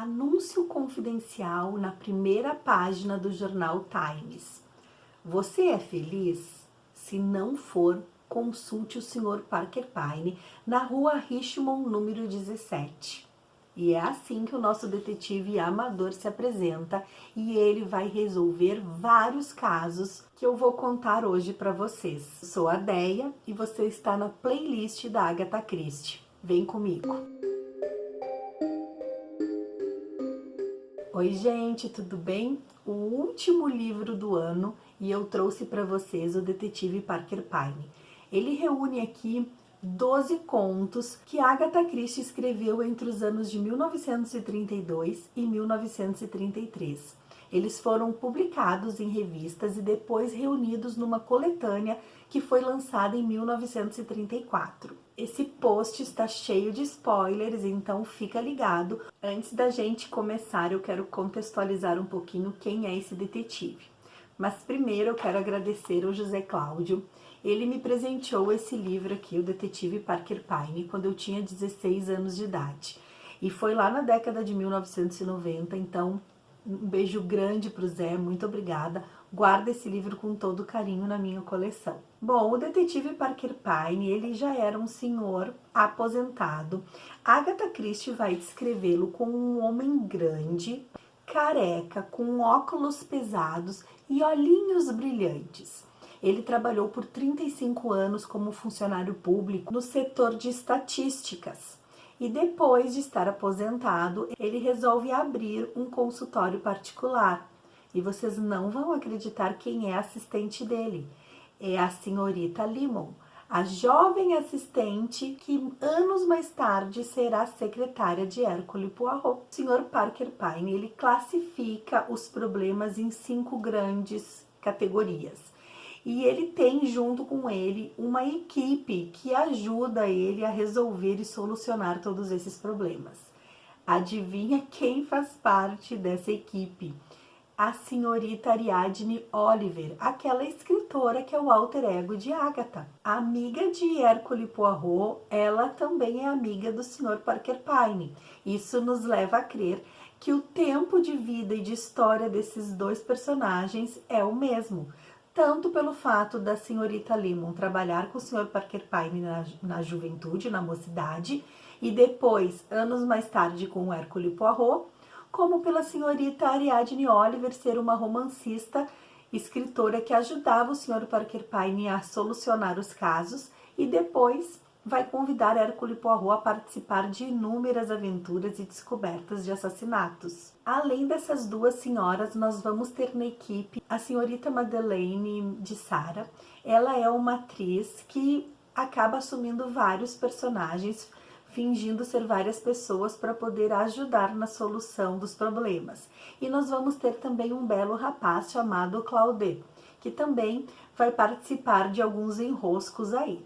Anúncio confidencial na primeira página do jornal Times. Você é feliz? Se não for, consulte o Sr. Parker Pyne na rua Richmond, número 17. E é assim que o nosso detetive amador se apresenta e ele vai resolver vários casos que eu vou contar hoje para vocês. Sou a Deia e você está na playlist da Agatha Christie. Vem comigo! Oi gente, tudo bem? O último livro do ano e eu trouxe para vocês o Detetive Parker Pyne. Ele reúne aqui 12 contos que Agatha Christie escreveu entre os anos de 1932 e 1933. Eles foram publicados em revistas e depois reunidos numa coletânea que foi lançada em 1934. Esse post está cheio de spoilers, então fica ligado. Antes da gente começar, eu quero contextualizar um pouquinho quem é esse detetive. Mas primeiro eu quero agradecer ao José Cláudio. Ele me presenteou esse livro aqui, o Detetive Parker Pyne, quando eu tinha 16 anos de idade. E foi lá na década de 1990, então um beijo grande pro Zé, muito obrigada. Guarda esse livro com todo carinho na minha coleção. Bom, o Detetive Parker Pyne, ele já era um senhor aposentado. Agatha Christie vai descrevê-lo como um homem grande, careca, com óculos pesados e olhinhos brilhantes. Ele trabalhou por 35 anos como funcionário público no setor de estatísticas. E depois de estar aposentado, ele resolve abrir um consultório particular. E vocês não vão acreditar quem é a assistente dele. É a senhorita Limon, a jovem assistente que anos mais tarde será secretária de Hercule Poirot. O Sr. Parker Pyne, ele classifica os problemas em 5 grandes categorias. E ele tem junto com ele uma equipe que ajuda ele a resolver e solucionar todos esses problemas. Adivinha quem faz parte dessa equipe? A senhorita Ariadne Oliver, aquela escritora que é o alter ego de Agatha. Amiga de Hercule Poirot, ela também é amiga do Sr. Parker Pyne. Isso nos leva a crer que o tempo de vida e de história desses dois personagens é o mesmo. Tanto pelo fato da senhorita Limon trabalhar com o Sr. Parker Pyne na juventude, na mocidade, e depois, anos mais tarde, com o Hercule Poirot, como pela senhorita Ariadne Oliver ser uma romancista, escritora que ajudava o Sr. Parker Pyne a solucionar os casos e depois vai convidar Hercule Poirot a participar de inúmeras aventuras e descobertas de assassinatos. Além dessas duas senhoras, nós vamos ter na equipe a senhorita Madeleine de Sara. Ela é uma atriz que acaba assumindo vários personagens, fingindo ser várias pessoas para poder ajudar na solução dos problemas. E nós vamos ter também um belo rapaz chamado Claudet, que também vai participar de alguns enroscos aí.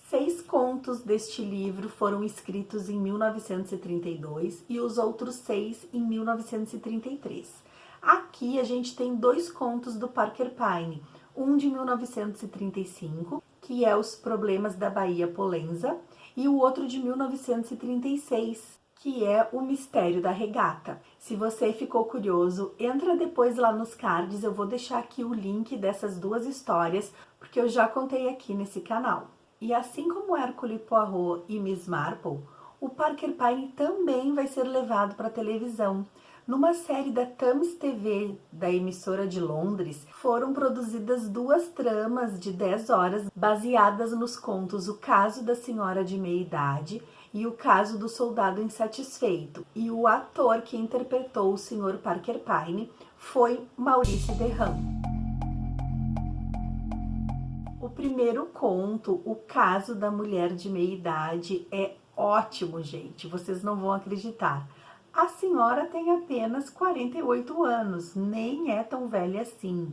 6 contos deste livro foram escritos em 1932 e os outros 6 em 1933. Aqui a gente tem 2 contos do Parker Pyne, um de 1935, que é Os Problemas da Baía Pollenza, e o outro de 1936, que é O Mistério da Regata. Se você ficou curioso, entra depois lá nos cards, eu vou deixar aqui o link dessas 2 histórias, porque eu já contei aqui nesse canal. E assim como Hercule Poirot e Miss Marple, o Parker Pyne também vai ser levado para a televisão. Numa série da Thames TV, da emissora de Londres, foram produzidas 2 tramas de 10 horas baseadas nos contos O Caso da Senhora de Meia Idade e O Caso do Soldado Insatisfeito. E o ator que interpretou o Sr. Parker Pyne foi Maurice Derham. O primeiro conto, O Caso da Mulher de Meia Idade, é ótimo, gente. Vocês não vão acreditar. A senhora tem apenas 48 anos, nem é tão velha assim.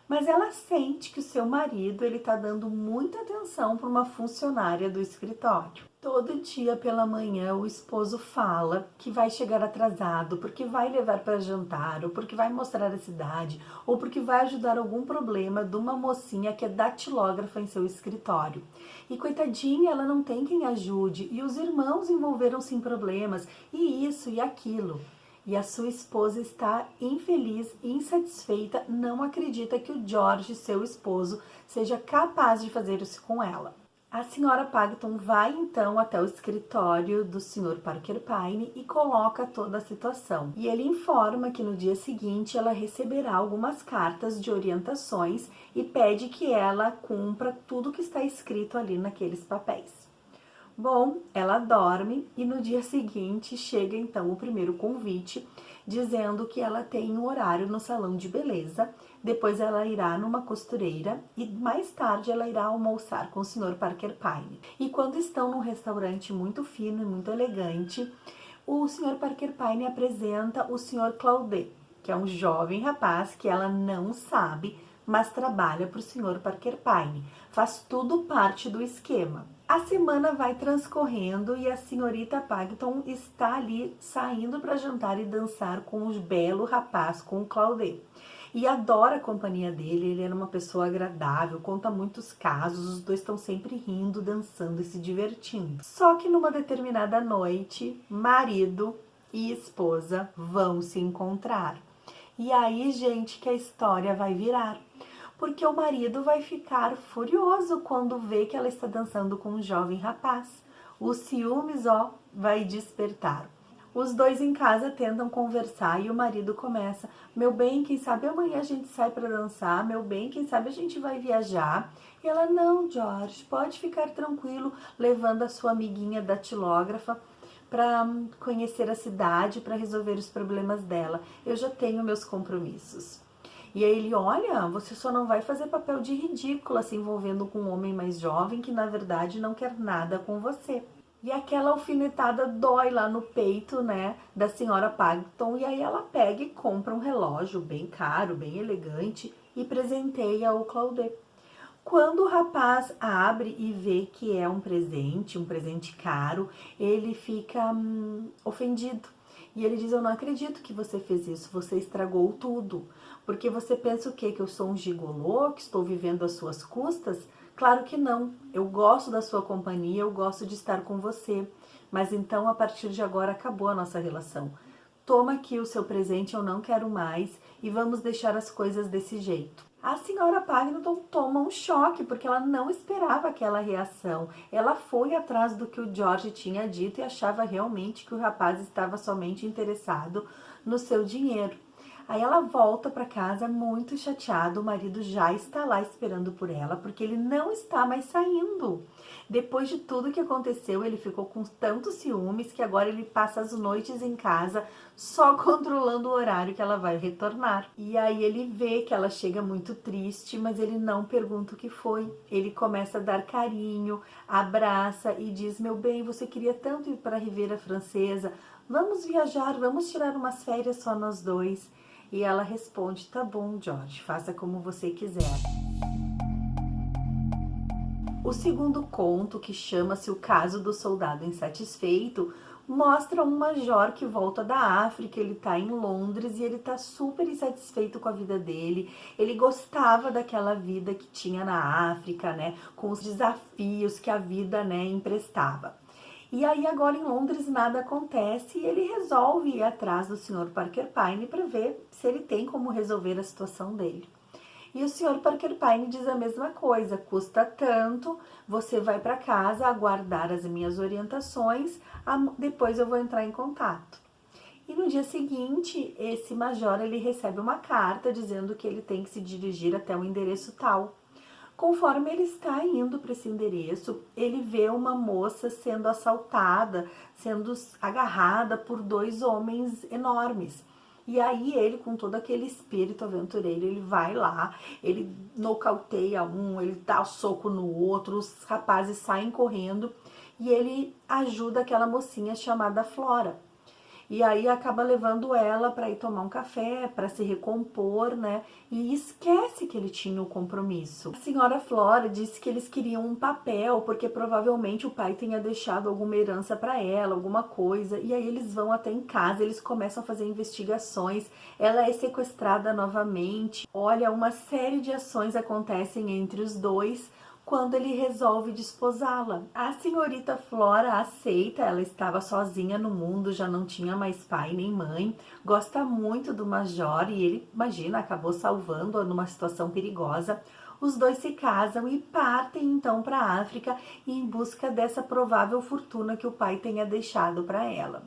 Mas ela sente que o seu marido está dando muita atenção para uma funcionária do escritório. Todo dia pela manhã o esposo fala que vai chegar atrasado, porque vai levar para jantar, ou porque vai mostrar a cidade, ou porque vai ajudar algum problema de uma mocinha que é datilógrafa em seu escritório. E coitadinha, ela não tem quem ajude, e os irmãos envolveram-se em problemas, e isso e aquilo. e a sua esposa está infeliz, insatisfeita, não acredita que o George, seu esposo, seja capaz de fazer isso com ela. A senhora Pagton vai então até o escritório do Sr. Parker Pyne e coloca toda a situação. E ele informa que no dia seguinte ela receberá algumas cartas de orientações e pede que ela cumpra tudo que está escrito ali naqueles papéis. Bom, ela dorme e no dia seguinte chega então o primeiro convite, dizendo que ela tem um horário no salão de beleza, depois ela irá numa costureira e mais tarde ela irá almoçar com o Sr. Parker Pyne. E quando estão num restaurante muito fino e muito elegante, o Sr. Parker Pyne apresenta o Sr. Claudet, que é um jovem rapaz que ela não sabe, mas trabalha para o Sr. Parker Pyne. Faz tudo parte do esquema. A semana vai transcorrendo e a senhorita Pagton está ali saindo para jantar e dançar com o belo rapaz, com o Claudet. E adora a companhia dele, ele era uma pessoa agradável, conta muitos casos, os dois estão sempre rindo, dançando e se divertindo. Só que numa determinada noite, marido e esposa vão se encontrar. E aí, gente, que a história vai virar. Porque o marido vai ficar furioso quando vê que ela está dançando com um jovem rapaz. Os ciúmes, vai despertar. Os dois em casa tentam conversar e o marido começa: meu bem, quem sabe amanhã a gente sai para dançar, meu bem, quem sabe a gente vai viajar. E ela: não, George, pode ficar tranquilo, levando a sua amiguinha datilógrafa para conhecer a cidade, para resolver os problemas dela. Eu já tenho meus compromissos. E aí ele: olha, você só não vai fazer papel de ridícula se envolvendo com um homem mais jovem que na verdade não quer nada com você. E aquela alfinetada dói lá no peito, né, da senhora Pagton, e aí ela pega e compra um relógio bem caro, bem elegante e presenteia o Claudet. Quando o rapaz abre e vê que é um presente caro, ele fica ofendido. E ele diz: eu não acredito que você fez isso, você estragou tudo. Porque você pensa o quê? Que eu sou um gigolô, que estou vivendo às suas custas? Claro que não, eu gosto da sua companhia, eu gosto de estar com você. Mas então, a partir de agora, acabou a nossa relação. Toma aqui o seu presente, eu não quero mais, e vamos deixar as coisas desse jeito. A senhora Pagton toma um choque, porque ela não esperava aquela reação. Ela foi atrás do que o George tinha dito e achava realmente que o rapaz estava somente interessado no seu dinheiro. Aí ela volta para casa muito chateada, o marido já está lá esperando por ela, porque ele não está mais saindo. Depois de tudo que aconteceu, ele ficou com tantos ciúmes que agora ele passa as noites em casa só controlando o horário que ela vai retornar. E aí ele vê que ela chega muito triste, mas ele não pergunta o que foi. Ele começa a dar carinho, abraça e diz: meu bem, você queria tanto ir para a Riviera Francesa, vamos viajar, vamos tirar umas férias só nós dois. E ela responde: tá bom, George, faça como você quiser. O segundo conto, que chama-se O Caso do Soldado Insatisfeito, mostra um major que volta da África. Ele tá em Londres e ele tá super insatisfeito com a vida dele. Ele gostava daquela vida que tinha na África, né, com os desafios que a vida, né, emprestava. E aí agora em Londres nada acontece e ele resolve ir atrás do Sr. Parker Pyne para ver se ele tem como resolver a situação dele. E o Sr. Parker Pyne diz a mesma coisa: custa tanto, você vai para casa aguardar as minhas orientações, depois eu vou entrar em contato. E no dia seguinte, esse major ele recebe uma carta dizendo que ele tem que se dirigir até o endereço tal. Conforme ele está indo para esse endereço, ele vê uma moça sendo assaltada, sendo agarrada por dois homens enormes. E aí ele, com todo aquele espírito aventureiro, ele vai lá, ele nocauteia um, ele dá soco no outro, os rapazes saem correndo e ele ajuda aquela mocinha chamada Flora. E aí acaba levando ela para ir tomar um café, para se recompor, né? E esquece que ele tinha o compromisso. A senhora Flora disse que eles queriam um papel, porque provavelmente o pai tenha deixado alguma herança para ela, alguma coisa. E aí eles vão até em casa, eles começam a fazer investigações. Ela é sequestrada novamente. Olha, uma série de ações acontecem entre os dois, quando ele resolve desposá-la. A senhorita Flora aceita, ela estava sozinha no mundo, já não tinha mais pai nem mãe, gosta muito do Major e ele, imagina, acabou salvando-a numa situação perigosa. Os dois se casam e partem então para a África em busca dessa provável fortuna que o pai tenha deixado para ela.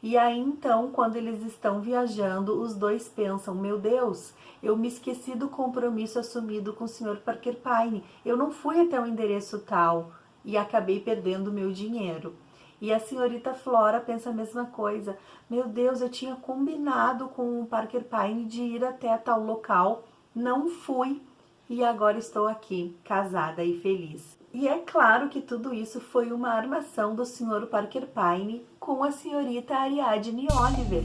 E aí então, quando eles estão viajando, os dois pensam: meu Deus, eu me esqueci do compromisso assumido com o Sr. Parker Pyne. Eu não fui até o endereço tal e acabei perdendo meu dinheiro. E a senhorita Flora pensa a mesma coisa. Meu Deus, eu tinha combinado com o Parker Pyne de ir até tal local, não fui e agora estou aqui, casada e feliz. E é claro que tudo isso foi uma armação do Sr. Parker Pyne com a senhorita Ariadne Oliver.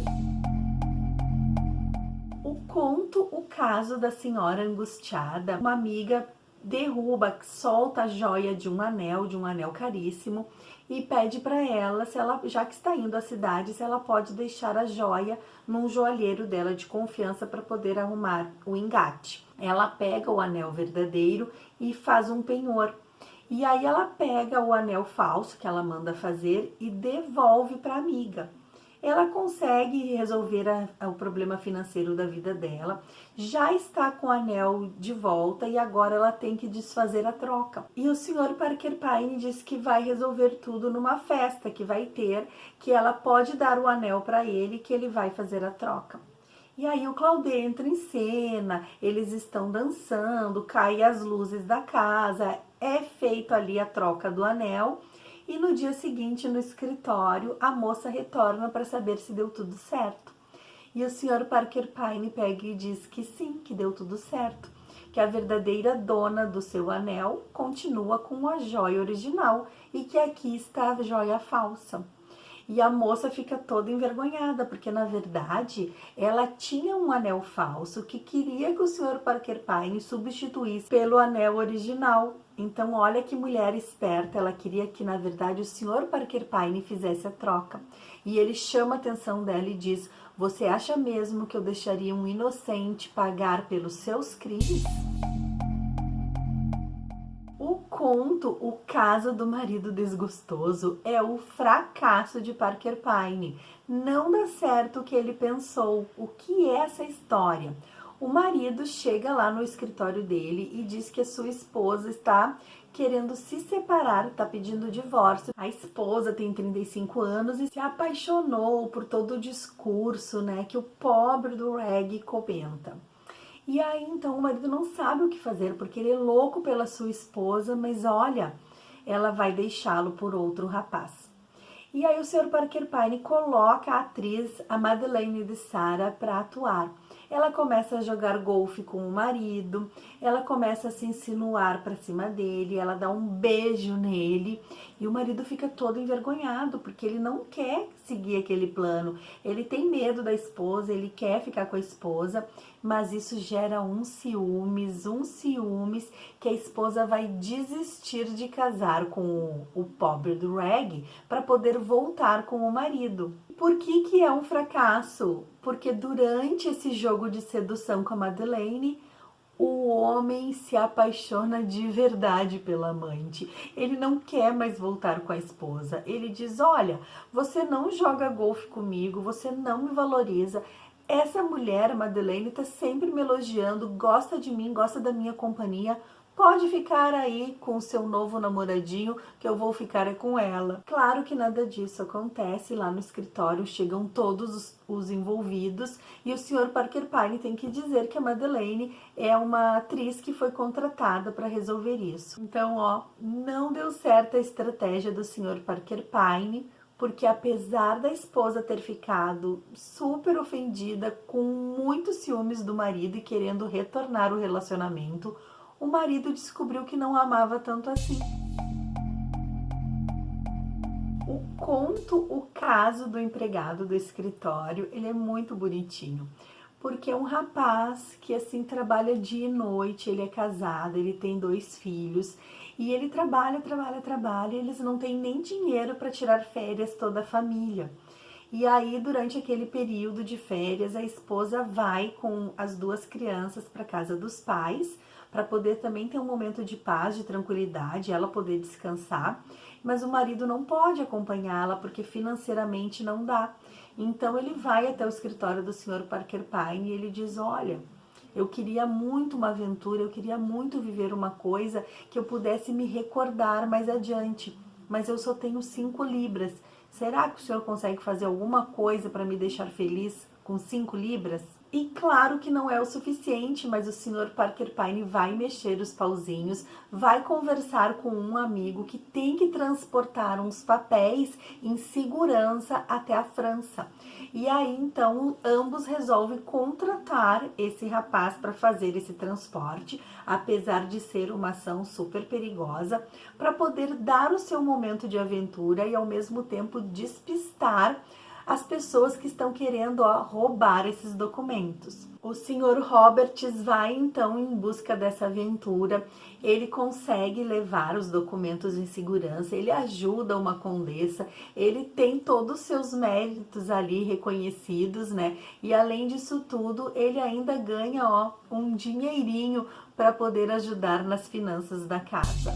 O conto O Caso da Senhora Angustiada, uma amiga derruba, solta a joia de um anel caríssimo, e pede para ela, se ela, já que está indo à cidade, se ela pode deixar a joia num joalheiro dela de confiança para poder arrumar o engate. Ela pega o anel verdadeiro e faz um penhor. E aí ela pega o anel falso que ela manda fazer e devolve para a amiga. Ela consegue resolver o problema financeiro da vida dela, já está com o anel de volta e agora ela tem que desfazer a troca. E o Sr. Parker Pyne diz que vai resolver tudo numa festa que vai ter, que ela pode dar o anel para ele, que ele vai fazer a troca. E aí o Claudê entra em cena, eles estão dançando, caem as luzes da casa, é feito ali a troca do anel. E no dia seguinte, no escritório, a moça retorna para saber se deu tudo certo. E o Sr. Parker Pyne pega e diz que sim, que deu tudo certo. Que a verdadeira dona do seu anel continua com a joia original e que aqui está a joia falsa. E a moça fica toda envergonhada, porque na verdade ela tinha um anel falso que queria que o Sr. Parker Pyne substituísse pelo anel original. Então olha que mulher esperta, ela queria que na verdade o Sr. Parker Pyne fizesse a troca. E ele chama a atenção dela e diz: você acha mesmo que eu deixaria um inocente pagar pelos seus crimes? O conto O Caso do Marido Desgostoso é o fracasso de Parker Pyne. Não dá certo o que ele pensou. O que é essa história? O marido chega lá no escritório dele e diz que a sua esposa está querendo se separar, está pedindo divórcio. A esposa tem 35 anos e se apaixonou por todo o discurso, né, que o pobre do Reg comenta. E aí, então, o marido não sabe o que fazer, porque ele é louco pela sua esposa, mas olha, ela vai deixá-lo por outro rapaz. E aí o Sr. Parker Pyne coloca a atriz, a Madeleine de Sara, para atuar. Ela começa a jogar golfe com o marido, ela começa a se insinuar para cima dele, ela dá um beijo nele e o marido fica todo envergonhado porque ele não quer seguir aquele plano. Ele tem medo da esposa, ele quer ficar com a esposa, mas isso gera um ciúmes que a esposa vai desistir de casar com o pobre do Reg para poder voltar com o marido. Por que é um fracasso? Porque durante esse jogo de sedução com a Madeleine, o homem se apaixona de verdade pela amante. Ele não quer mais voltar com a esposa. Ele diz: olha, você não joga golfe comigo, você não me valoriza. Essa mulher, a Madeleine, está sempre me elogiando, gosta de mim, gosta da minha companhia. Pode ficar aí com o seu novo namoradinho, que eu vou ficar com ela. Claro que nada disso acontece. Lá no escritório chegam todos os envolvidos e o Sr. Parker Pyne tem que dizer que a Madeleine é uma atriz que foi contratada para resolver isso. Então, ó, não deu certo a estratégia do Sr. Parker Pyne, porque apesar da esposa ter ficado super ofendida, com muitos ciúmes do marido e querendo retornar o relacionamento, o marido descobriu que não amava tanto assim. O conto O Caso do Empregado do Escritório, ele é muito bonitinho, porque é um rapaz que assim trabalha dia e noite, ele é casado, ele tem 2 filhos, e ele trabalha, e eles não têm nem dinheiro para tirar férias toda a família. E aí, durante aquele período de férias, a esposa vai com as 2 crianças para casa dos pais, para poder também ter um momento de paz, de tranquilidade, ela poder descansar, mas o marido não pode acompanhá-la porque financeiramente não dá. Então ele vai até o escritório do Sr. Parker Pine e ele diz: olha, eu queria muito uma aventura, eu queria muito viver uma coisa que eu pudesse me recordar mais adiante, mas eu só tenho 5 libras. Será que o senhor consegue fazer alguma coisa para me deixar feliz com 5 libras? E claro que não é o suficiente, mas o Sr. Parker Pine vai mexer os pauzinhos, vai conversar com um amigo que tem que transportar uns papéis em segurança até a França. E aí então ambos resolvem contratar esse rapaz para fazer esse transporte, apesar de ser uma ação super perigosa, para poder dar o seu momento de aventura e ao mesmo tempo despistar as pessoas que estão querendo roubar esses documentos. O Sr. Roberts vai então em busca dessa aventura, ele consegue levar os documentos em segurança, ele ajuda uma condessa, ele tem todos os seus méritos ali reconhecidos, né? E além disso tudo, ele ainda ganha um dinheirinho para poder ajudar nas finanças da casa.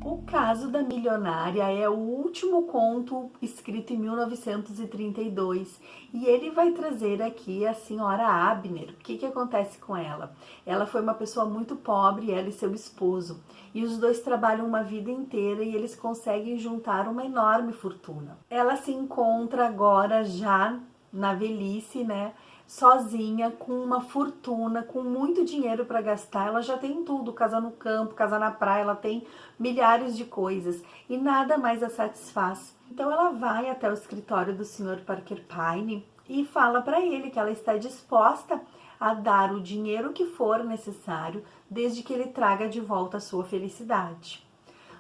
O Caso da Milionária é o último conto escrito em 1932 e ele vai trazer aqui a senhora Abner. O que acontece com ela? Ela foi uma pessoa muito pobre, ela e seu esposo, e os dois trabalham uma vida inteira e eles conseguem juntar uma enorme fortuna. Ela se encontra agora já na velhice, né? Sozinha, com uma fortuna, com muito dinheiro para gastar. Ela já tem tudo, casa no campo, casa na praia, ela tem milhares de coisas e nada mais a satisfaz. Então ela vai até o escritório do Sr. Parker Pine e fala para ele que ela está disposta a dar o dinheiro que for necessário, desde que ele traga de volta a sua felicidade.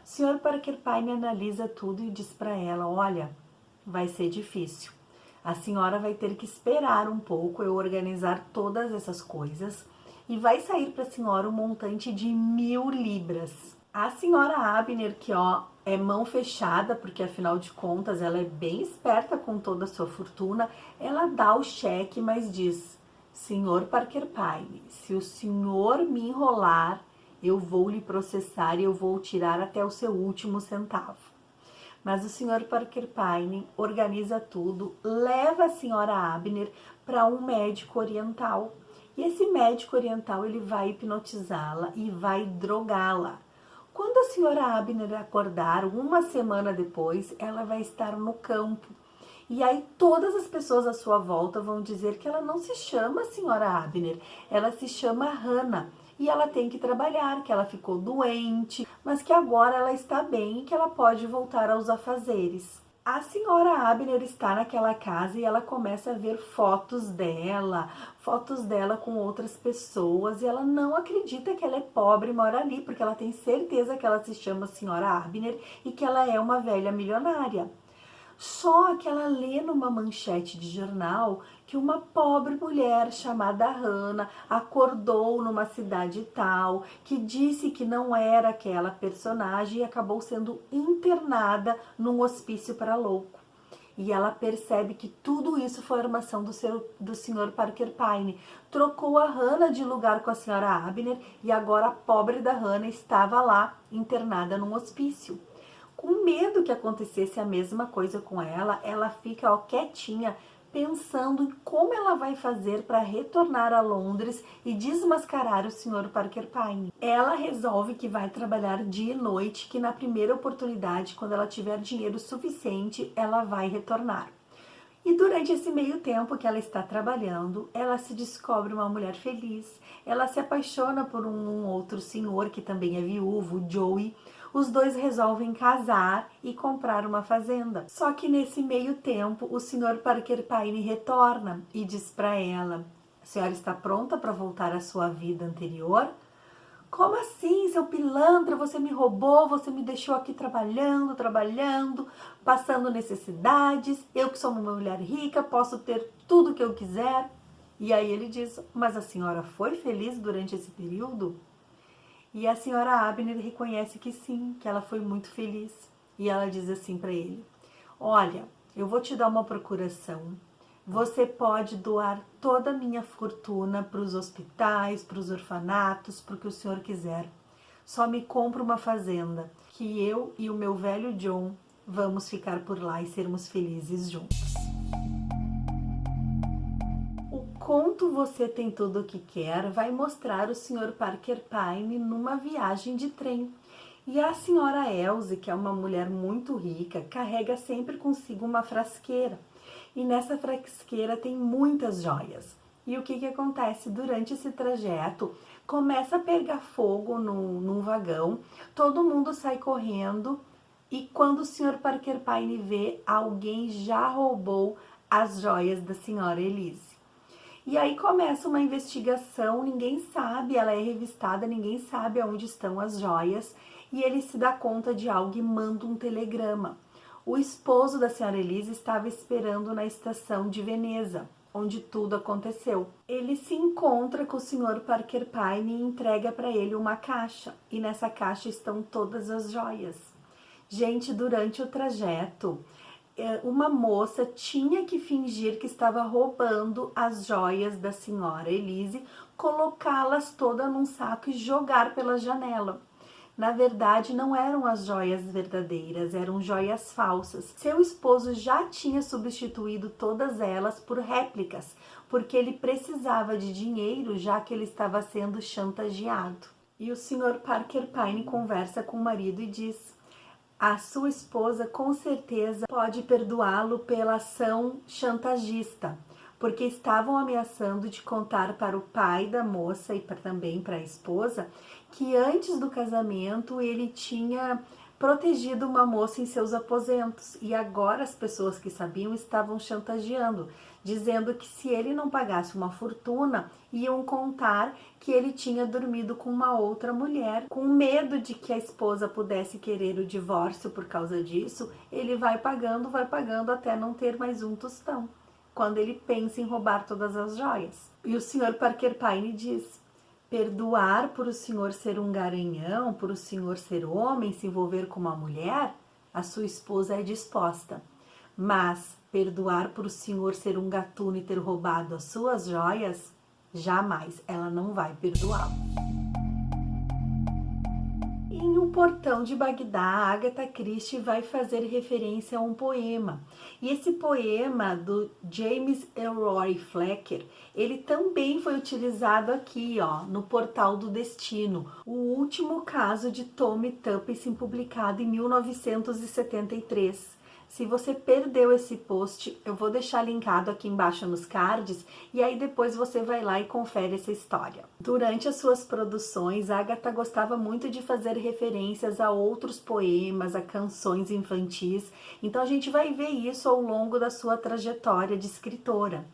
O Sr. Parker Pine analisa tudo e diz para ela: olha, vai ser difícil. A senhora vai ter que esperar um pouco eu organizar todas essas coisas e vai sair para a senhora um montante de 1.000 libras. A senhora Abner, que é mão fechada, porque afinal de contas ela é bem esperta com toda a sua fortuna, ela dá o cheque, mas diz: Senhor Parker Pine, se o senhor me enrolar, eu vou lhe processar e eu vou tirar até o seu último centavo. Mas o Sr. Parker Pine organiza tudo, leva a senhora Abner para um médico oriental. E esse médico oriental ele vai hipnotizá-la e vai drogá-la. Quando a senhora Abner acordar, uma semana depois, ela vai estar no campo. E aí todas as pessoas à sua volta vão dizer que ela não se chama senhora Abner, ela se chama Hannah. E ela tem que trabalhar, que ela ficou doente, mas que agora ela está bem e que ela pode voltar aos afazeres. A senhora Abner está naquela casa e ela começa a ver fotos dela com outras pessoas, e ela não acredita que ela é pobre e mora ali, porque ela tem certeza que ela se chama senhora Abner e que ela é uma velha milionária. Só que ela lê numa manchete de jornal que uma pobre mulher chamada Hannah acordou numa cidade tal, que disse que não era aquela personagem e acabou sendo internada num hospício para louco. E ela percebe que tudo isso foi armação do Sr. Parker Pine. Trocou a Hannah de lugar com a senhora Abner e agora a pobre da Hannah estava lá, internada num hospício. Com medo que acontecesse a mesma coisa com ela, ela fica quietinha, pensando em como ela vai fazer para retornar a Londres e desmascarar o Sr. Parker Pine. Ela resolve que vai trabalhar dia e noite, que na primeira oportunidade, quando ela tiver dinheiro suficiente, ela vai retornar. E durante esse meio tempo que ela está trabalhando, ela se descobre uma mulher feliz, ela se apaixona por um outro senhor que também é viúvo, Joey. Os dois resolvem casar e comprar uma fazenda. Só que nesse meio tempo, o Sr. Parker Pine retorna e diz para ela: a senhora está pronta para voltar à sua vida anterior? Como assim, seu pilantra? Você me roubou, você me deixou aqui trabalhando, passando necessidades. Eu que sou uma mulher rica, posso ter tudo que eu quiser. E aí ele diz: mas a senhora foi feliz durante esse período? E a senhora Abner reconhece que sim, que ela foi muito feliz. E ela diz assim para ele: olha, eu vou te dar uma procuração, Você pode doar toda a minha fortuna para os hospitais, para os orfanatos, para o que o senhor quiser. Só me compra uma fazenda, que eu e o meu velho John vamos ficar por lá e sermos felizes juntos. O conto Você Tem Tudo o que Quer vai mostrar o Sr. Parker Pyne numa viagem de trem. E a senhora Elsie, que é uma mulher muito rica, carrega sempre consigo uma frasqueira. E nessa frasqueira tem muitas joias. E o que acontece? Durante esse trajeto, começa a pegar fogo num vagão, todo mundo sai correndo e quando o Sr. Parker Pyne vê, alguém já roubou as joias da senhora Elise. E aí começa uma investigação, ninguém sabe, ela é revistada, ninguém sabe aonde estão as joias e ele se dá conta de algo e manda um telegrama. O esposo da senhora Elise estava esperando na estação de Veneza, onde tudo aconteceu. Ele se encontra com o Sr. Parker Pyne e entrega para ele uma caixa. E nessa caixa estão todas as joias. Gente, durante o trajeto, uma moça tinha que fingir que estava roubando as joias da senhora Elise, colocá-las todas num saco e jogar pela janela. Na verdade, não eram as joias verdadeiras, eram joias falsas. Seu esposo já tinha substituído todas elas por réplicas, porque ele precisava de dinheiro, já que ele estava sendo chantageado. E o Sr. Parker Pyne conversa com o marido e diz: a sua esposa com certeza pode perdoá-lo pela ação chantagista, porque estavam ameaçando de contar para o pai da moça e também para a esposa que antes do casamento ele tinha protegido uma moça em seus aposentos e agora as pessoas que sabiam estavam chantageando, dizendo que se ele não pagasse uma fortuna, iam contar que ele tinha dormido com uma outra mulher. Com medo de que a esposa pudesse querer o divórcio por causa disso, ele vai pagando até não ter mais um tostão, quando ele pensa em roubar todas as joias. E o Sr. Parker Pyne diz: perdoar por o senhor ser um garanhão, por o senhor ser homem, se envolver com uma mulher, a sua esposa é disposta. Mas perdoar por o senhor ser um gatuno e ter roubado as suas joias, jamais, ela não vai perdoá-lo. Em O Portão de Bagdá, a Agatha Christie vai fazer referência a um poema. E esse poema do James Elroy Flecker, ele também foi utilizado aqui, ó, no Portal do Destino, o último caso de Tommy Tuppence, publicado em 1973. Se você perdeu esse post, eu vou deixar linkado aqui embaixo nos cards e aí depois você vai lá e confere essa história. Durante as suas produções, a Agatha gostava muito de fazer referências a outros poemas, a canções infantis, então a gente vai ver isso ao longo da sua trajetória de escritora.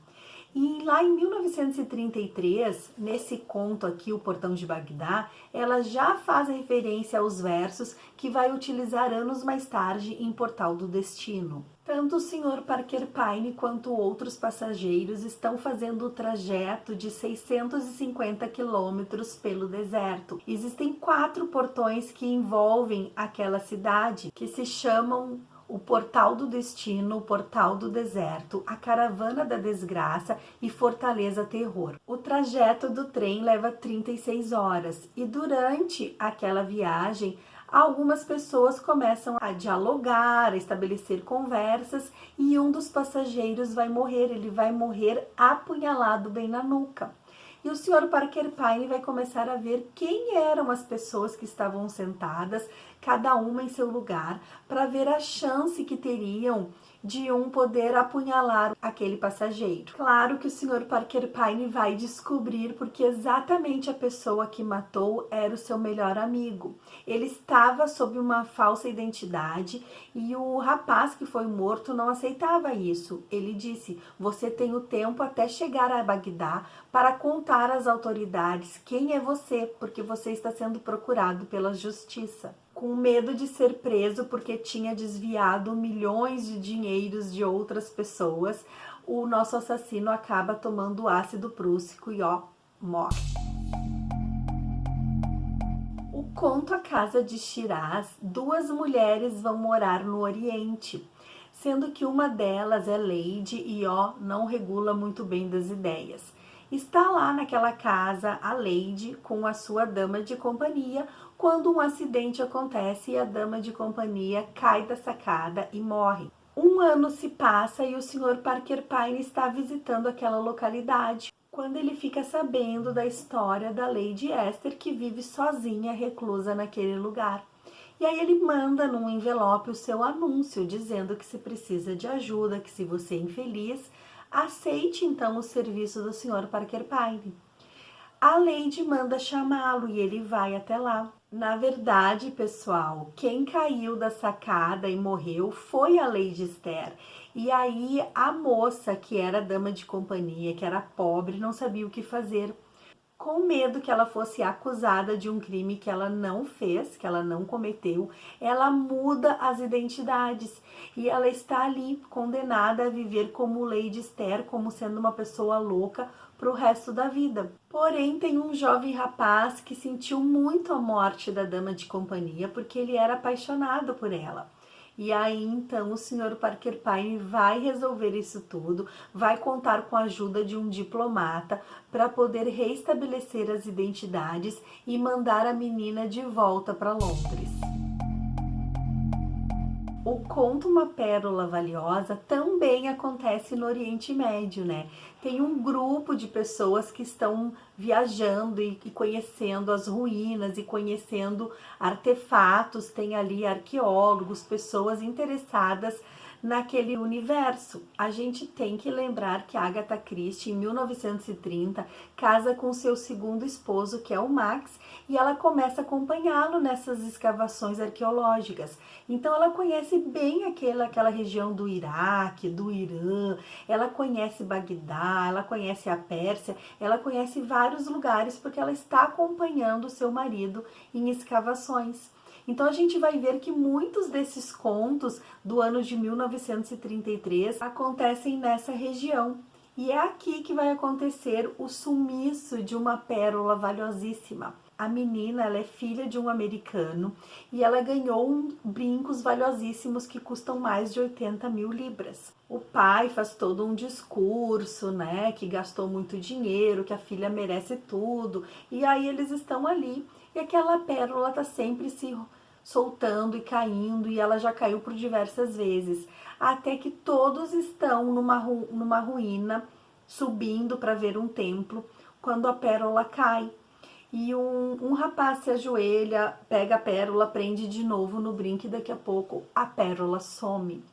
E lá em 1933, nesse conto aqui, O Portão de Bagdá, ela já faz referência aos versos que vai utilizar anos mais tarde em Portal do Destino. Tanto o Sr. Parker Pyne quanto outros passageiros estão fazendo o trajeto de 650 quilômetros pelo deserto. Existem 4 portões que envolvem aquela cidade, que se chamam o Portal do Destino, o Portal do Deserto, a Caravana da Desgraça e Fortaleza Terror. O trajeto do trem leva 36 horas e durante aquela viagem, algumas pessoas começam a dialogar, a estabelecer conversas e um dos passageiros vai morrer, ele vai morrer apunhalado bem na nuca. E o Sr. Parker Pyne vai começar a ver quem eram as pessoas que estavam sentadas, cada uma em seu lugar, para ver a chance que teriam de um poder apunhalar aquele passageiro. Claro que o Sr. Parker Pyne vai descobrir porque exatamente a pessoa que matou era o seu melhor amigo. Ele estava sob uma falsa identidade e o rapaz que foi morto não aceitava isso. Ele disse: você tem o tempo até chegar a Bagdá para contar às autoridades quem é você, porque você está sendo procurado pela justiça. Com medo de ser preso porque tinha desviado milhões de dinheiros de outras pessoas, o nosso assassino acaba tomando ácido prússico e morre. O conto A Casa de Shiraz, 2 mulheres vão morar no Oriente. sendo que uma delas é Lady e não regula muito bem das ideias. Está lá naquela casa a Lady com a sua dama de companhia quando um acidente acontece e a dama de companhia cai da sacada e morre. Um ano se passa e o Sr. Parker Pyne está visitando aquela localidade quando ele fica sabendo da história da Lady Esther, que vive sozinha, reclusa naquele lugar. E aí ele manda num envelope o seu anúncio, dizendo que se precisa de ajuda, que se você é infeliz, aceite então o serviço do Sr. Parker Pyne. A Lady manda chamá-lo e ele vai até lá. Na verdade, pessoal, quem caiu da sacada e morreu foi a Lady Esther. E aí a moça, que era dama de companhia, que era pobre, não sabia o que fazer. Com medo que ela fosse acusada de um crime que ela não fez, que ela não cometeu, ela muda as identidades e ela está ali condenada a viver como Lady Esther, como sendo uma pessoa louca para o resto da vida. Porém, tem um jovem rapaz que sentiu muito a morte da dama de companhia porque ele era apaixonado por ela. E aí, então, o Sr. Parker Pyne vai resolver isso tudo, vai contar com a ajuda de um diplomata para poder reestabelecer as identidades e mandar a menina de volta para Londres. O conto Uma Pérola Valiosa também acontece no Oriente Médio, né? Tem um grupo de pessoas que estão viajando e conhecendo as ruínas e conhecendo artefatos, tem ali arqueólogos, pessoas interessadas naquele universo. A gente tem que lembrar que a Agatha Christie, em 1930, casa com seu segundo esposo, que é o Max, e ela começa a acompanhá-lo nessas escavações arqueológicas. Então ela conhece bem aquela região do Iraque, do Irã, ela conhece Bagdá, ela conhece a Pérsia, ela conhece vários lugares porque ela está acompanhando o seu marido em escavações. Então a gente vai ver que muitos desses contos do ano de 1933 acontecem nessa região. E é aqui que vai acontecer o sumiço de uma pérola valiosíssima. A menina, ela é filha de um americano e ela ganhou brincos valiosíssimos que custam mais de 80 mil libras. O pai faz todo um discurso, né, que gastou muito dinheiro, que a filha merece tudo. E aí eles estão ali e aquela pérola tá sempre se soltando e caindo e ela já caiu por diversas vezes. Até que todos estão numa ruína, subindo para ver um templo, quando a pérola cai. E um rapaz se ajoelha, pega a pérola, prende de novo no brinco e daqui a pouco a pérola some.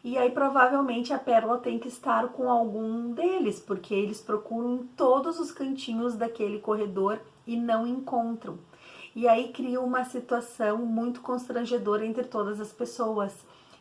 E aí provavelmente a pérola tem que estar com algum deles, porque eles procuram em todos os cantinhos daquele corredor e não encontram. E aí cria uma situação muito constrangedora entre todas as pessoas.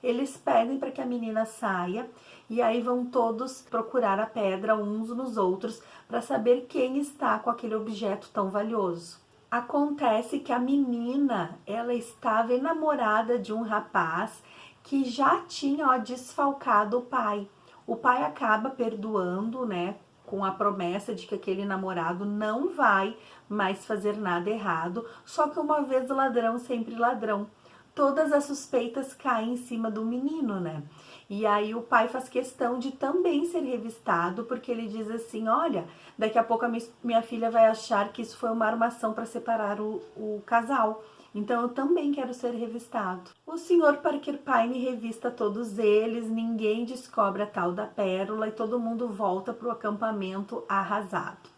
Eles pedem para que a menina saia e aí vão todos procurar a pedra uns nos outros para saber quem está com aquele objeto tão valioso. Acontece que a menina, ela estava enamorada de um rapaz que já tinha desfalcado o pai. O pai acaba perdoando, né, com a promessa de que aquele namorado não vai mais fazer nada errado, só que uma vez ladrão, sempre ladrão. Todas as suspeitas caem em cima do menino, né? E aí o pai faz questão de também ser revistado, porque ele diz assim, olha, daqui a pouco a minha filha vai achar que isso foi uma armação para separar o casal. Então eu também quero ser revistado. O Sr. Parker Pyne revista todos eles, ninguém descobre a tal da pérola e todo mundo volta para o acampamento arrasado.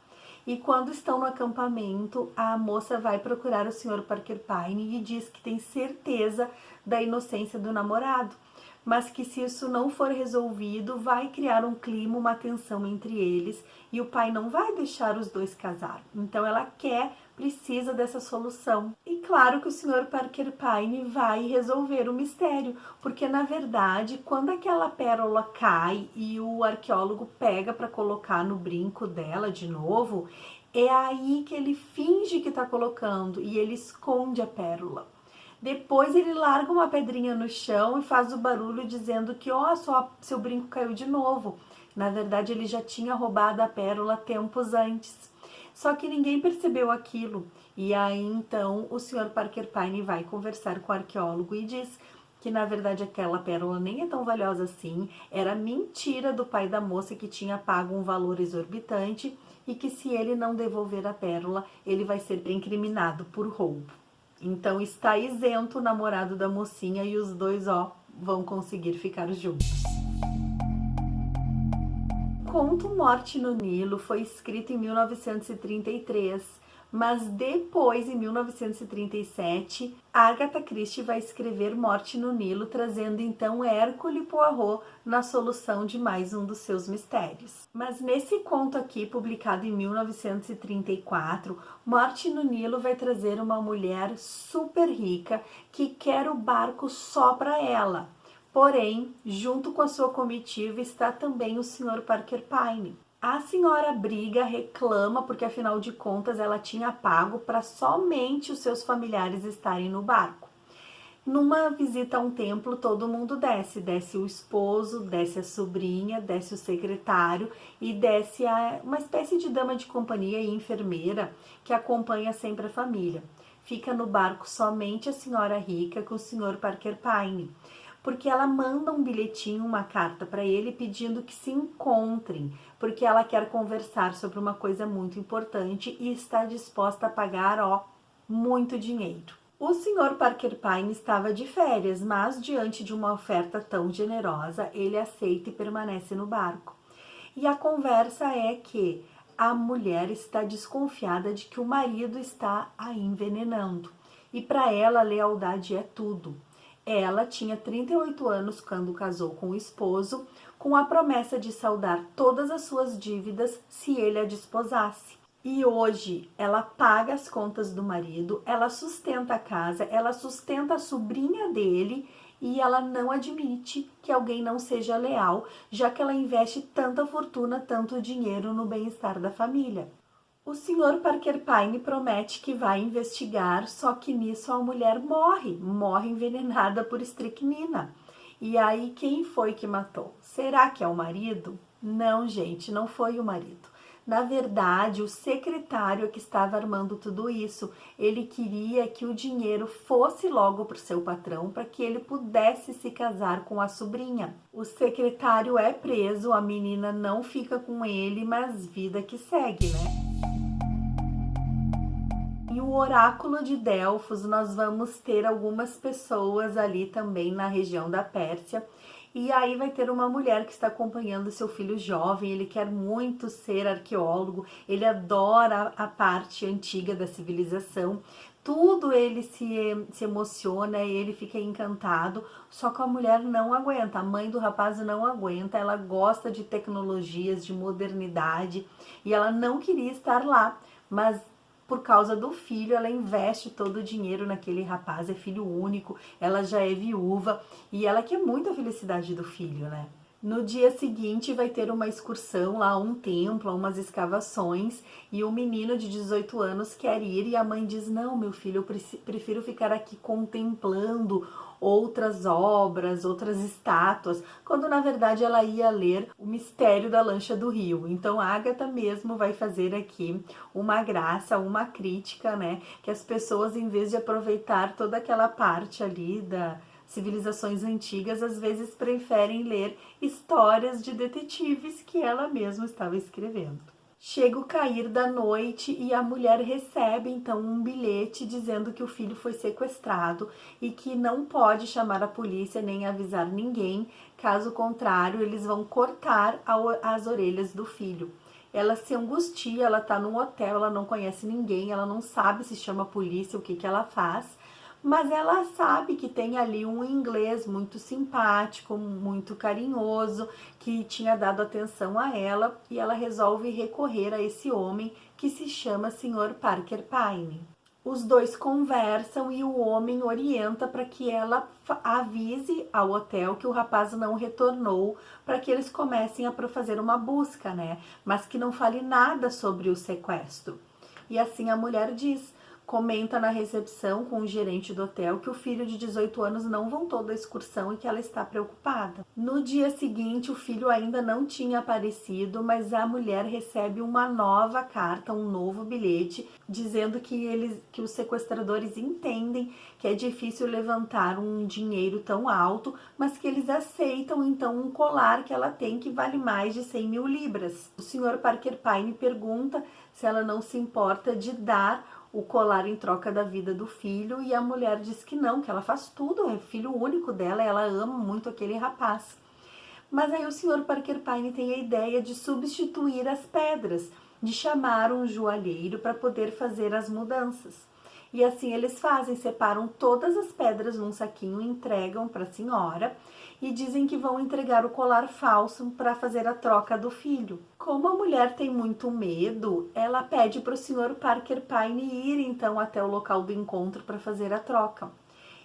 E quando estão no acampamento, a moça vai procurar o Sr. Parker Pyne e diz que tem certeza da inocência do namorado, mas que se isso não for resolvido, vai criar um clima, uma tensão entre eles e o pai não vai deixar os dois casar. Então ela precisa dessa solução. E claro que o Sr. Parker Pyne vai resolver o mistério, porque na verdade, quando aquela pérola cai e o arqueólogo pega para colocar no brinco dela de novo, é aí que ele finge que está colocando e ele esconde a pérola. Depois ele larga uma pedrinha no chão e faz o barulho dizendo que seu brinco caiu de novo. Na verdade, ele já tinha roubado a pérola tempos antes. Só que ninguém percebeu aquilo. E aí, então, o Sr. Parker Pyne vai conversar com o arqueólogo e diz que na verdade aquela pérola nem é tão valiosa assim, era mentira do pai da moça que tinha pago um valor exorbitante e que se ele não devolver a pérola, ele vai ser incriminado por roubo. Então está isento o namorado da mocinha e os dois, vão conseguir ficar juntos. O conto Morte no Nilo foi escrito em 1933, mas depois, em 1937, Agatha Christie vai escrever Morte no Nilo, trazendo então Hercule Poirot na solução de mais um dos seus mistérios. Mas nesse conto aqui, publicado em 1934, Morte no Nilo vai trazer uma mulher super rica que quer o barco só para ela. Porém, junto com a sua comitiva está também o Sr. Parker Pyne. A senhora briga, reclama, porque afinal de contas ela tinha pago para somente os seus familiares estarem no barco. Numa visita a um templo, todo mundo desce. Desce o esposo, desce a sobrinha, desce o secretário e desce uma espécie de dama de companhia e enfermeira que acompanha sempre a família. Fica no barco somente a senhora rica com o Sr. Parker Pyne, porque ela manda um bilhetinho, uma carta para ele pedindo que se encontrem, porque ela quer conversar sobre uma coisa muito importante e está disposta a pagar, muito dinheiro. O Sr. Parker Pyne estava de férias, mas diante de uma oferta tão generosa, ele aceita e permanece no barco. E a conversa é que a mulher está desconfiada de que o marido está a envenenando. E para ela, a lealdade é tudo. Ela tinha 38 anos quando casou com o esposo, com a promessa de saldar todas as suas dívidas se ele a desposasse. E hoje ela paga as contas do marido, ela sustenta a casa, ela sustenta a sobrinha dele e ela não admite que alguém não seja leal, já que ela investe tanta fortuna, tanto dinheiro no bem-estar da família. O Sr. Parker Pyne promete que vai investigar, só que nisso a mulher morre envenenada por estricnina. E aí quem foi que matou? Será que é o marido? Não, gente, não foi o marido. Na verdade, o secretário é que estava armando tudo isso. Ele queria que o dinheiro fosse logo para o seu patrão, para que ele pudesse se casar com a sobrinha. O secretário é preso, a menina não fica com ele, mas vida que segue, né? E o oráculo de Delfos, nós vamos ter algumas pessoas ali também na região da Pérsia. E aí vai ter uma mulher que está acompanhando seu filho jovem, ele quer muito ser arqueólogo, ele adora a parte antiga da civilização, tudo ele se emociona, ele fica encantado, só que a mulher não aguenta, a mãe do rapaz não aguenta, ela gosta de tecnologias, de modernidade, e ela não queria estar lá, mas por causa do filho, ela investe todo o dinheiro naquele rapaz, é filho único, ela já é viúva e ela quer muito a felicidade do filho, né? No dia seguinte vai ter uma excursão lá a um templo, a umas escavações, e o menino de 18 anos quer ir e a mãe diz: não, meu filho, eu prefiro ficar aqui contemplando outras obras, outras estátuas, quando na verdade ela ia ler O Mistério da Lancha do Rio. Então a Agatha mesmo vai fazer aqui uma graça, uma crítica, né, que as pessoas, em vez de aproveitar toda aquela parte ali da civilizações antigas, às vezes preferem ler histórias de detetives que ela mesma estava escrevendo. Chega o cair da noite e a mulher recebe então um bilhete dizendo que o filho foi sequestrado e que não pode chamar a polícia nem avisar ninguém, caso contrário eles vão cortar as orelhas do filho. Ela se angustia, ela tá num hotel, ela não conhece ninguém, ela não sabe se chama a polícia, o que ela faz, mas ela sabe que tem ali um inglês muito simpático, muito carinhoso, que tinha dado atenção a ela, e ela resolve recorrer a esse homem que se chama Sr. Parker Pyne. Os dois conversam e o homem orienta para que ela avise ao hotel que o rapaz não retornou, para que eles comecem a fazer uma busca, né? Mas que não fale nada sobre o sequestro. E assim a mulher diz: comenta na recepção com o gerente do hotel que o filho de 18 anos não voltou da excursão e que ela está preocupada. No dia seguinte, o filho ainda não tinha aparecido, mas a mulher recebe uma nova carta, um novo bilhete, dizendo que os sequestradores entendem que é difícil levantar um dinheiro tão alto, mas que eles aceitam então um colar que ela tem que vale mais de 100 mil libras. O Sr. Parker Pyne pergunta se ela não se importa de dar o colar em troca da vida do filho, e a mulher diz que não, que ela faz tudo, é filho único dela, ela ama muito aquele rapaz. Mas aí o Sr. Parker Pyne tem a ideia de substituir as pedras, de chamar um joalheiro para poder fazer as mudanças. E assim eles fazem, separam todas as pedras num saquinho, entregam para a senhora e dizem que vão entregar o colar falso para fazer a troca do filho. Como a mulher tem muito medo, ela pede para o Sr. Parker Pyne ir então até o local do encontro para fazer a troca.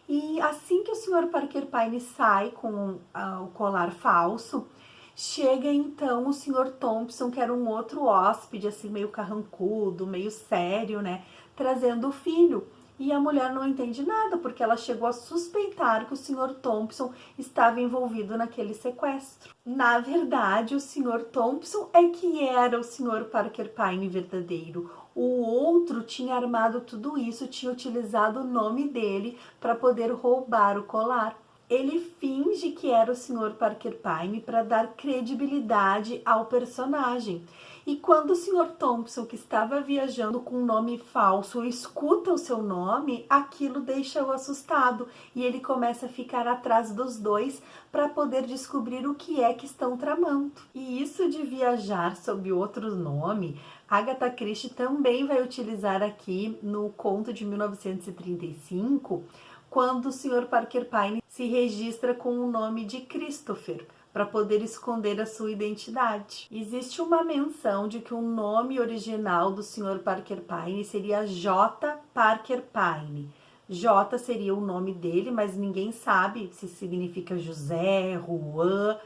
E assim que o Sr. Parker Pyne sai com o colar falso, chega então o Sr. Thompson, que era um outro hóspede, assim meio carrancudo, meio sério, né, trazendo o filho. E a mulher não entende nada, porque ela chegou a suspeitar que o Sr. Thompson estava envolvido naquele sequestro. Na verdade, o Sr. Thompson é que era o Sr. Parker Pyne verdadeiro. O outro tinha armado tudo isso, tinha utilizado o nome dele para poder roubar o colar. Ele finge que era o Sr. Parker Pyne para dar credibilidade ao personagem. E quando o Sr. Thompson, que estava viajando com um nome falso, escuta o seu nome, aquilo deixa-o assustado e ele começa a ficar atrás dos dois para poder descobrir o que é que estão tramando. E isso de viajar sob outro nome, Agatha Christie também vai utilizar aqui no conto de 1935, quando o Sr. Parker Pyne se registra com o nome de Christopher, para poder esconder a sua identidade. Existe uma menção de que o nome original do Sr. Parker Pyne seria J. Parker Pyne. J seria o nome dele, mas ninguém sabe se significa José, Juan,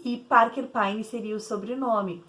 e Parker Pyne seria o sobrenome.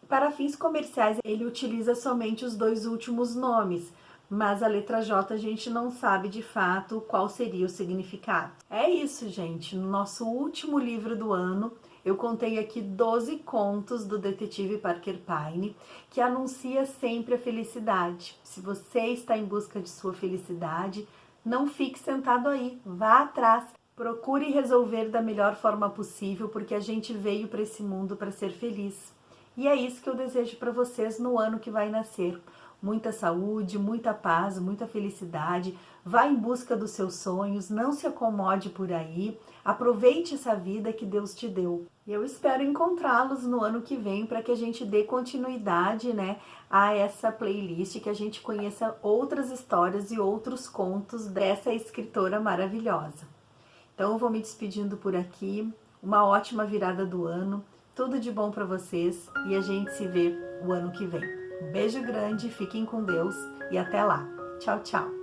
Para fins comerciais, ele utiliza somente os dois últimos nomes, mas a letra J a gente não sabe de fato qual seria o significado. É isso, gente. No nosso último livro do ano, eu contei aqui 12 contos do detetive Parker Pyne, que anuncia sempre a felicidade. Se você está em busca de sua felicidade, não fique sentado aí, vá atrás. Procure resolver da melhor forma possível, porque a gente veio para esse mundo para ser feliz. E é isso que eu desejo para vocês no ano que vai nascer. Muita saúde, muita paz, muita felicidade. Vá em busca dos seus sonhos, não se acomode por aí. Aproveite essa vida que Deus te deu. E eu espero encontrá-los no ano que vem para que a gente dê continuidade, né, a essa playlist, que a gente conheça outras histórias e outros contos dessa escritora maravilhosa. Então eu vou me despedindo por aqui. Uma ótima virada do ano. Tudo de bom para vocês e a gente se vê o ano que vem. Um beijo grande, fiquem com Deus e até lá. Tchau, tchau.